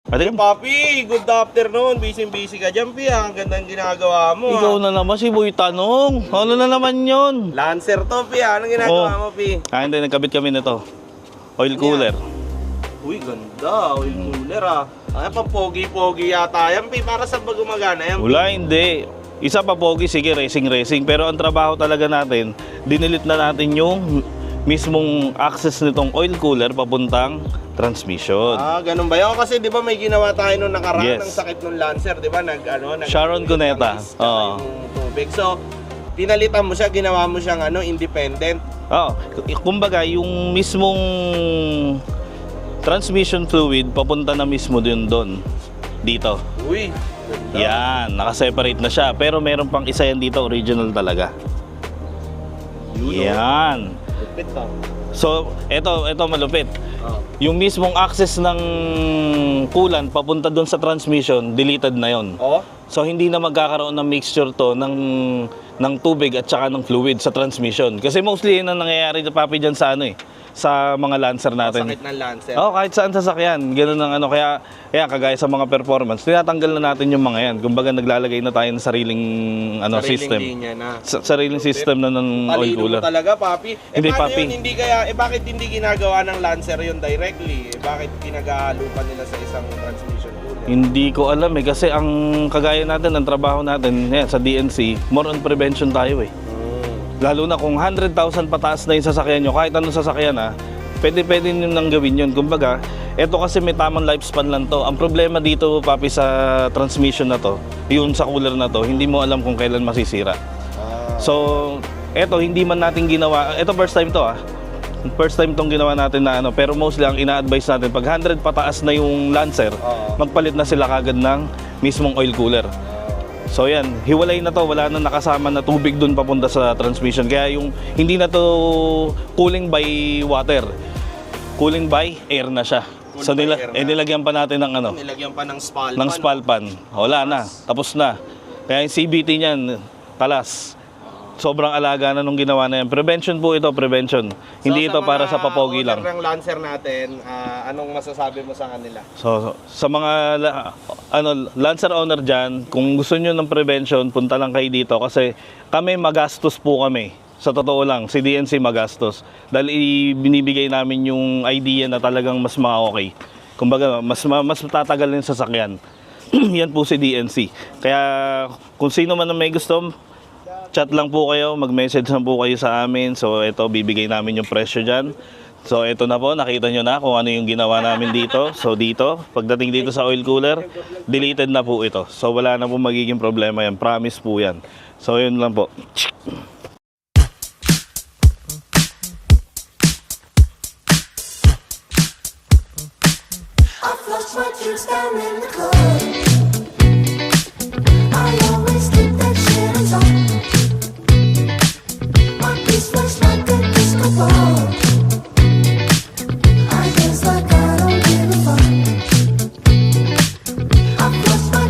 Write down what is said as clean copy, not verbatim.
Ate, Papi, good afternoon. Busy ka dyan, Pi. Ang gandang ginagawa mo. ikaw na naman si Boy Tanong. Ano na naman yun? Lancer to, Pi. Anong ginagawa mo, Pi? Hindi, nagkabit kami nito. Oil cooler. Uy, ganda. Oil cooler, Ay, pang-pogi-pogi yata yan, Pi. Para sa ba gumagana yan, Pi? Wala, hindi. Isa pa pogi, sige, racing. Pero ang trabaho talaga natin, dinilit na natin yung mismong access nitong oil cooler papuntang transmission. Ganun ba yun? Kasi di ba may ginawa tayo nung nakaraan Yes. ng sakit nung Lancer, di ba? Sharon Cuneta. Oo. Yung tubig. So, pinalitan mo siya, ginawa mo siyang independent. Kumbaga, yung mismong transmission fluid papunta na mismo doon. Dito. Uy, ganda. Yan, nakaseparate na siya. Pero meron pang isa yan dito, original talaga. Yan. Lupit, So, eto malupit. Yung mismong access ng coolant papunta doon sa transmission, deleted na yon. So, hindi na magkakaroon ng mixture to ng tubig at saka ng fluid sa transmission. Kasi mostly yun ang nangyayari na papi dyan sa sa mga Lancer natin. Sakit ng Lancer. Kahit saan sasakyan, ganun ang kaya kagaya sa mga performance, tinatanggal na natin yung mga yan. Kumbaga naglalagay na tayo ng sariling system. Linya na. Sariling system na ng oil Talino cooler. mo talaga, Papi. Hindi, Paano Papi. yun? Bakit hindi ginagawa ng Lancer yun directly? Bakit pinag-aalupan nila sa isang transmission cooler? Hindi ko alam kasi ang kagaya natin, ang trabaho natin sa DNC, more on prevention tayo Lalo na kung 100,000 pataas na yung sasakyan nyo, kahit anong sasakyan pwede nyo nang gawin yun. Kumbaga, eto kasi may tamang lifespan lang to. Ang problema dito, Papi, sa transmission na to, yung sa cooler na to, hindi mo alam kung kailan masisira. So, eto, hindi man natin ginawa, eto first time to First time tong ginawa natin na pero mostly ang ina-advise natin, pag 100 pataas na yung Lancer, magpalit na sila kagad ng mismong oil cooler. So yan, hiwalay na to, wala na nakasama na tubig dun papunta sa transmission. Kaya yung hindi na to cooling by water, cooling by air na siya. So nilagyan pa natin ng Nilagyan pa ng spalpan. ng spalpan. Wala na, tapos na. Kaya yung CBT niyan, talas. Sobrang alaga na nung ginawa na yan. Prevention po ito, prevention. Hindi ito para sa papogi lang. Sa mga Lancer natin, anong masasabi mo sa kanila? So sa mga Lancer owner dyan, kung gusto nyo ng prevention, punta lang kayo dito kasi kami magastos po kami. Sa totoo lang, si DNC magastos. Dahil binibigay namin yung idea na talagang mas okay. Kumbaga, mas matatagal yung sasakyan. Yan po si DNC. Kaya kung sino man na may gusto, chat lang po kayo, mag-message lang po kayo sa amin. So ito, bibigay namin yung presyo dyan. So ito na po, nakita nyo na kung ano yung ginawa namin dito. So dito, pagdating dito sa oil cooler, deleted na po ito. So wala na po magiging problema yan, promise po yan. So yun lang po. I've lost my juice down in the club. I always keep that shit on top. My piece looks like a disco ball.